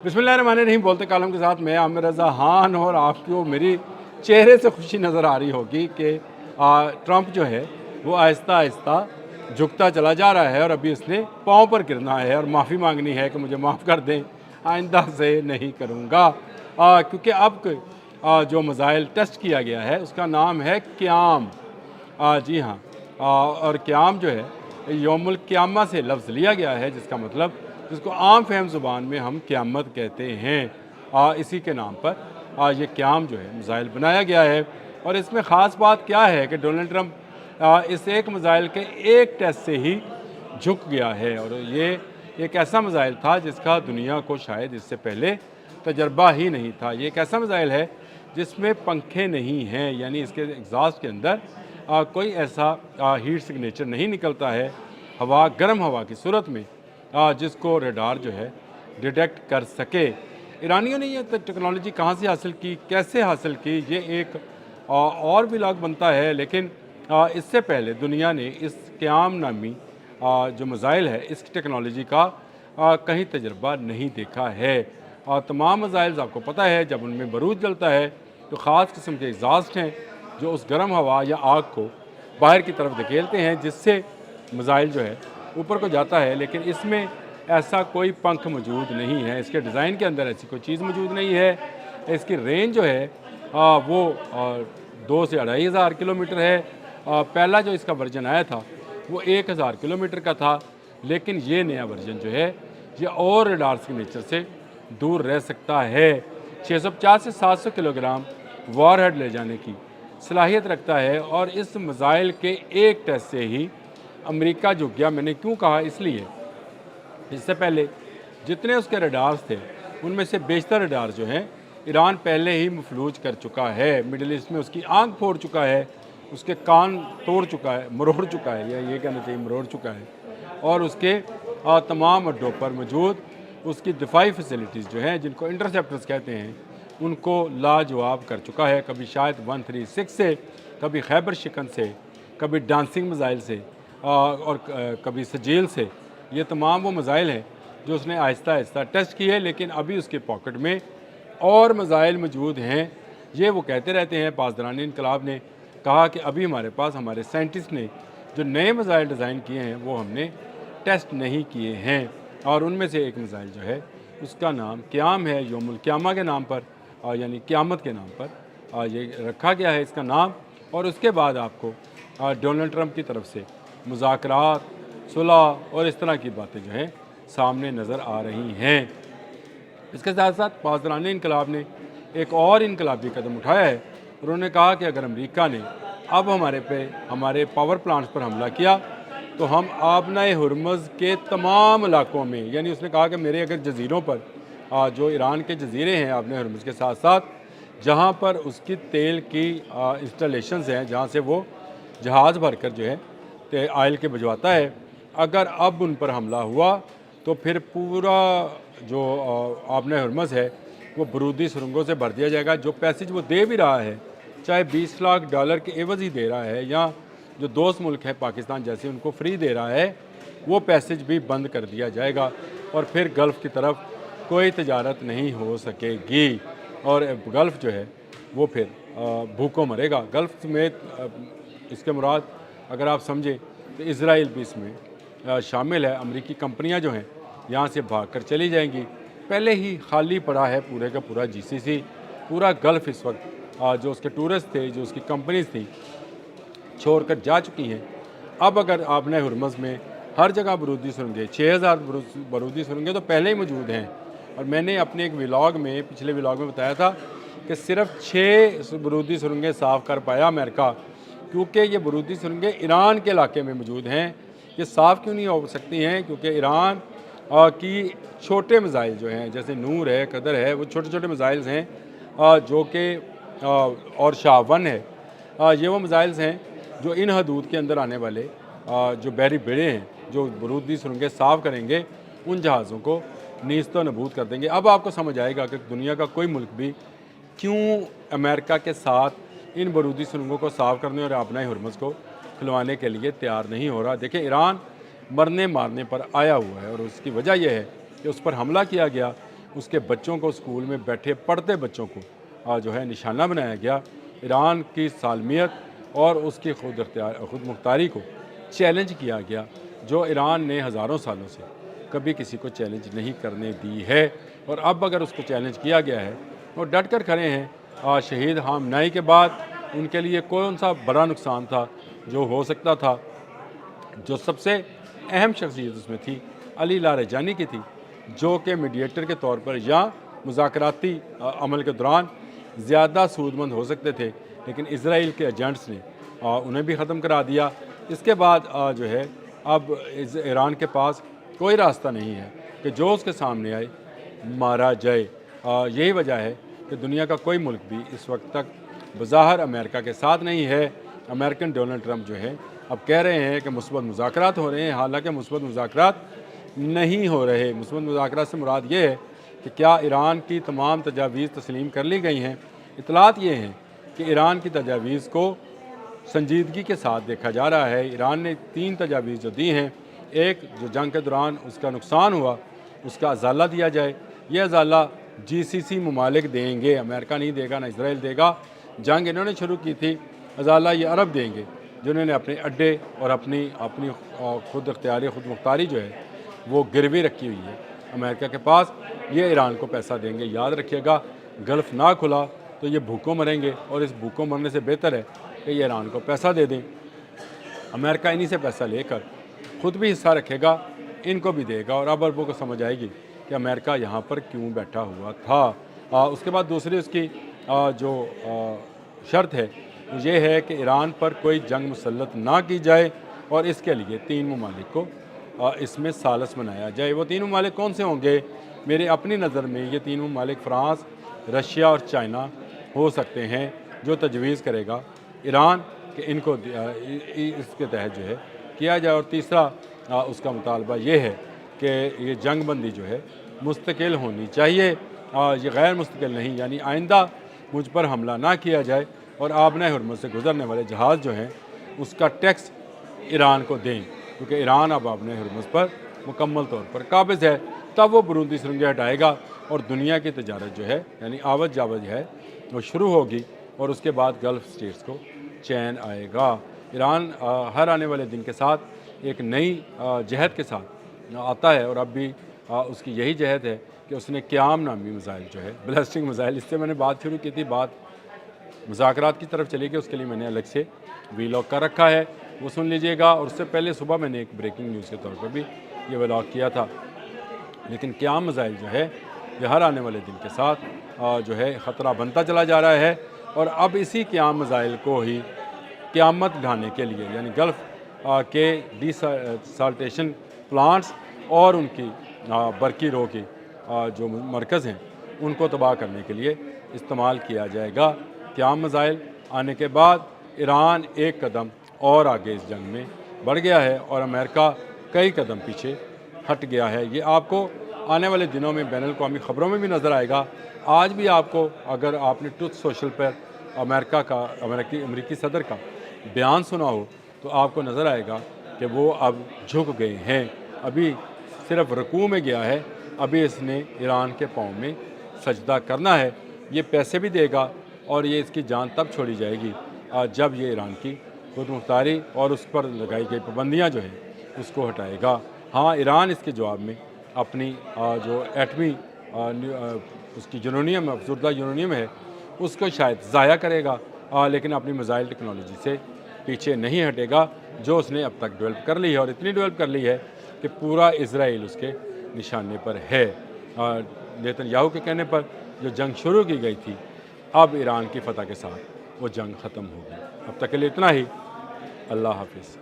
बिस्मिल्लाहिर्रहमानिर्रहीम। बोलते कालम के साथ मैं आमिर रज़ा खान, और आपको मेरी चेहरे से खुशी नज़र आ रही होगी कि ट्रंप जो है वो आहिस्ता आहिस्ता झुकता चला जा रहा है और अभी उसने पाँव पर गिरना है और माफ़ी मांगनी है कि मुझे माफ़ कर दें, आइंदा से नहीं करूँगा। क्योंकि अब जो मिसाइल टेस्ट किया गया है उसका नाम है क़याम। जी हाँ। और क़याम जो है यौमुल क़यामा से लफ्ज़ लिया गया है, जिसका मतलब, जिसको आम फहम ज़ुबान में हम क़यामत कहते हैं। इसी के नाम पर ये क़याम जो है मिसाइल बनाया गया है। और इसमें ख़ास बात क्या है कि डोनाल्ड ट्रंप इस एक मिसाइल के एक टेस्ट से ही झुक गया है, और ये एक ऐसा मिसाइल था जिसका दुनिया को शायद इससे पहले तजर्बा ही नहीं था। ये एक ऐसा मिसाइल है जिसमें पंखे नहीं हैं, यानी इसके एग्जॉस्ट के अंदर कोई ऐसा हीट सिग्नेचर नहीं निकलता है हवा, गर्म हवा की सूरत में, जिसको रडार जो है डिटेक्ट कर सके। ईरानियों ने ये टेक्नोलॉजी कहाँ से हासिल की, कैसे हासिल की, ये एक और भी व्लॉग बनता है। लेकिन इससे पहले दुनिया ने इस क़याम नामी जो मिसाइल है इस टेक्नोलॉजी का कहीं तजर्बा नहीं देखा है। तमाम मिसाइल्स आपको पता है जब उनमें बरूद जलता है तो ख़ास किस्म के एग्जॉस्ट हैं जो उस गर्म हवा या आग को बाहर की तरफ धकेलते हैं, जिससे मिसाइल जो है ऊपर को जाता है। लेकिन इसमें ऐसा कोई पंख मौजूद नहीं है, इसके डिज़ाइन के अंदर ऐसी कोई चीज़ मौजूद नहीं है। इसकी रेंज जो है वो 2 से 2500 किलोमीटर है। पहला जो इसका वर्जन आया था वो 1000 किलोमीटर का था, लेकिन ये नया वर्जन जो है ये और रडार सिग्नेचर से दूर रह सकता है। 650 से 700 किलोग्राम वॉरहेड ले जाने की सलाहियत रखता है, और इस मिसाइल के एक टेस्ट से ही अमेरिका झुक गया। मैंने क्यों कहा, इसलिए इससे पहले जितने उसके रडार्स थे उनमें से बेशतर रडार जो हैं ईरान पहले ही मफलूज कर चुका है। मिडिल ईस्ट में उसकी आंख फोड़ चुका है, उसके कान तोड़ चुका है, मरोड़ चुका है, या ये कहना चाहिए मरोड़ चुका है। और उसके तमाम अड्डों पर मौजूद उसकी दिफाई फैसिलिटीज़ जो हैं, जिनको इंटरसेप्टर्स कहते हैं, उनको लाजवाब कर चुका है। कभी शायद 136 से, कभी खैबर शिकन से, कभी डांसिंग मिसाइल से, और कभी सजील से। ये तमाम वो मिसाइल हैं जो उसने आहिस्ता आहिस्ता टेस्ट किए, लेकिन अभी उसके पॉकेट में और मिसाइल मौजूद हैं। ये वो कहते रहते हैं। पासदारान इनकलाब ने कहा कि अभी हमारे पास हमारे साइंटिस्ट ने जो नए मिसाइल डिज़ाइन किए हैं वो हमने टेस्ट नहीं किए हैं, और उनमें से एक मिसाइल जो है उसका नाम क़याम है, यौमुल क़यामा के नाम पर, यानी क़यामत के नाम पर ये रखा गया है इसका नाम। और उसके बाद आपको डोनाल्ड ट्रंप की तरफ से मुज़ाकरात, सुलह और इस तरह की बातें जो हैं सामने नज़र आ रही हैं। इसके साथ साथ पासदारान इनकलाब ने एक और इनकलाबी कदम उठाया है। उन्होंने कहा कि अगर अमेरिका ने अब हमारे पावर प्लांट्स पर हमला किया तो हम आबनाए हुर्मुज़ के तमाम इलाकों में, यानी उसने कहा कि मेरे अगर जजीरों पर, जो ईरान के जजीरे हैं आबनाए हुर्मुज़ के साथ साथ, जहाँ पर उसकी तेल की इंस्टॉलेशंस हैं, जहाँ से वो जहाज़ भर कर जो है आयल के भिजवाता है, अगर अब उन पर हमला हुआ तो फिर पूरा जो आबनाए हुर्मुज़ है वो बरूदी सुरंगों से भर दिया जाएगा। जो पैसेज वो दे भी रहा है, चाहे $20 लाख के एवज़ ही दे रहा है, या जो दोस्त मुल्क है पाकिस्तान जैसे उनको फ्री दे रहा है, वो पैसेज भी बंद कर दिया जाएगा, और फिर गल्फ़ की तरफ कोई तजारत नहीं हो सकेगी, और गल्फ़ जो है वो फिर भूखों मरेगा। गल्फ़ समेत इसके मुराद अगर आप समझें तो इज़राइल भी इसमें शामिल है। अमरीकी कंपनियां जो हैं यहाँ से भाग कर चली जाएंगी। पहले ही खाली पड़ा है पूरे का पूरा GCC, पूरा गल्फ़ इस वक्त जो उसके टूरिस्ट थे, जो उसकी कंपनीज थी, छोड़कर जा चुकी हैं। अब अगर आपने हुर्मुज़ में हर जगह बरूदी सुरंगें, 6000 बरूदी सुरंगें तो पहले ही मौजूद हैं, और मैंने अपने एक व्लॉग में, पिछले व्लॉग में बताया था कि सिर्फ 6 बरूदी सुरंगें साफ़ कर पाया अमेरिका, क्योंकि ये बरूदी सुरंगें ईरान के इलाके में मौजूद हैं। ये साफ़ क्यों नहीं हो सकती हैं? क्योंकि ईरान की छोटे मिसाइल जो हैं, जैसे नूर है, कदर है, वो छोटे छोटे मिसाइल्स हैं, जो कि और शाह-1 है, ये वो मिसाइल्स हैं जो इन हदूद के अंदर आने वाले जो बहरी बेड़े हैं, जो बरूदी सुरंगें साफ़ करेंगे, उन जहाज़ों को नीस्त नबूद कर देंगे। अब आपको समझ आएगा कि दुनिया का कोई मुल्क भी क्यों अमेरिका के साथ इन बरूदी सुरंगों को साफ़ करने और आबनाए हुर्मुज़ को खुलवाने के लिए तैयार नहीं हो रहा। देखिए, ईरान मरने मारने पर आया हुआ है, और उसकी वजह यह है कि उस पर हमला किया गया, उसके बच्चों को, स्कूल में बैठे पढ़ते बच्चों को जो है निशाना बनाया गया। ईरान की सालमियत और उसकी खुद मुख्तारी को चैलेंज किया गया, जो ईरान ने हज़ारों सालों से कभी किसी को चैलेंज नहीं करने दी है। और अब अगर उसको चैलेंज किया गया है, वो डट कर खड़े हैं। शहीद हामनाई के बाद उनके लिए कौन सा बड़ा नुकसान था जो हो सकता था? जो सबसे अहम शख्सियत उसमें थी अली लारेजानी की थी, जो कि मीडिएटर के तौर पर या मुज़ाकराती अमल के दौरान ज़्यादा सूदमंद हो सकते थे, लेकिन इसराइल के एजेंट्स ने उन्हें भी ख़त्म करा दिया। इसके बाद जो है अब ईरान के पास कोई रास्ता नहीं है कि जो उसके सामने आए मारा जाए। यही वजह है कि दुनिया का कोई मुल्क भी इस वक्त तक बज़ाहिर अमेरिका के साथ नहीं है। अमेरिकन डोनाल्ड ट्रंप जो है अब कह रहे हैं कि मुस्बत मुज़ाकरात हो रहे हैं, हालांकि मुस्बत मुज़ाकरात नहीं हो रहे। मुस्बत मुज़ाकरात से मुराद ये है कि क्या ईरान की तमाम तजावीज़ तस्लीम कर ली गई हैं। इतलात ये हैं कि ईरान की तजावीज़ को संजीदगी के साथ देखा जा रहा है। ईरान ने 3 तजावीज़ जो दी हैं, एक जो जंग के दौरान उसका नुकसान हुआ उसका अजाला दिया जाए। यह अजाला GCC ममालिक देंगे, अमेरिका नहीं देगा, ना इसराइल देगा। जंग इन्होंने शुरू की थी, अजाला ये अरब देंगे जिन्होंने अपने अड्डे और अपनी अपनी खुद अख्तियारी खुद मुख्तारी जो है वो गिरवी रखी हुई है अमेरिका के पास। ये ईरान को पैसा देंगे। याद रखिएगा, गल्फ़ ना खुला तो ये भूखों मरेंगे, और इस भूखों मरने से बेहतर है कि ये ईरान को पैसा दे दें। अमेरिका इन्हीं से पैसा लेकर ख़ुद भी हिस्सा रखेगा, इनको भी देगा, और अब अरबों को समझ आएगी कि अमेरिका यहाँ पर क्यों बैठा हुआ था। उसके बाद दूसरी उसकी जो शर्त है वो ये है कि ईरान पर कोई जंग मुसल्लत ना की जाए, और इसके लिए 3 ममालिक को इसमें सालस बनाया जाए। वो 3 ममालिक कौन से होंगे? मेरे अपनी नज़र में ये 3 ममालिक फ़्रांस, रशिया और चाइना हो सकते हैं, जो तजवीज़ करेगा ईरान कि इनको इसके तहत जो है किया जाए। और तीसरा उसका मुतालबा ये है कि ये जंग बंदी जो है मुस्तकिल होनी चाहिए, ये गैर मुस्तकिल नहीं, यानी आइंदा मुझ पर हमला ना किया जाए, और आबना हुर्मुज़ से गुजरने वाले जहाज़ जो हैं उसका टैक्स ईरान को दें, क्योंकि ईरान अब आबना हुर्मुज़ पर मुकम्मल तौर पर काबिज़ है। तब वो बरूदी सुरंगें हटाएगा और दुनिया की तजारत जो है यानी आवत जावत है वो शुरू होगी, और उसके बाद गल्फ़ स्टेट्स को चैन आएगा। ईरान हर आने वाले दिन के साथ एक नई जहद के साथ आता है, और अब भी उसकी यही जहद है कि उसने क़याम नामी मिसाइल जो है, बैलिस्टिक मिसाइल, इससे मैंने बात शुरू की थी, बात मुज़ाकरात की तरफ चली गई, उसके लिए मैंने अलग से वीलॉग कर रखा है, वो सुन लीजिएगा। और उससे पहले सुबह मैंने एक ब्रेकिंग न्यूज़ के तौर पर भी ये व्लॉग किया था। लेकिन क़याम मिसाइल जो है ये हर आने वाले दिन के साथ जो है ख़तरा बनता चला जा रहा है, और अब इसी क़याम मिसाइल को ही क़यामत ढाने के लिए, यानी गल्फ़ के डिसल्टेशन प्लांट्स और उनकी बरकी रो की जो मरकज़ हैं उनको तबाह करने के लिए इस्तेमाल किया जाएगा। क़याम मिसाइल आने के बाद ईरान एक कदम और आगे इस जंग में बढ़ गया है, और अमेरिका कई कदम पीछे हट गया है। ये आपको आने वाले दिनों में बैनुल-अक़वामी ख़बरों में भी नज़र आएगा। आज भी आपको, अगर आपने ट्रुथ सोशल पर अमेरिका का अमेरिकी सदर का बयान सुना हो, तो आपको नज़र आएगा कि वो अब झुक गए हैं। अभी सिर्फ रुकू में गया है, अभी इसने ईरान के पाँव में सजदा करना है। ये पैसे भी देगा, और ये इसकी जान तब छोड़ी जाएगी जब ये ईरान की खुद मुख्तारी और उस पर लगाई गई पाबंदियाँ जो हैं उसको हटाएगा। हाँ, ईरान इसके जवाब में अपनी जो एटमी उसकी यूरेनियम, अफसुर्दा यूरेनियम है, उसको शायद ज़ाया करेगा, लेकिन अपनी मिसाइल टेक्नोलॉजी से पीछे नहीं हटेगा, जो उसने अब तक डेवलप कर ली है, और इतनी डेवलप कर ली है कि पूरा इसराइल उसके निशाने पर है। नेतन्याहू के कहने पर जो जंग शुरू की गई थी, अब ईरान की फ़तह के साथ वो जंग ख़त्म होगी। अब तक के लिए इतना ही। अल्लाह हाफ़िज़।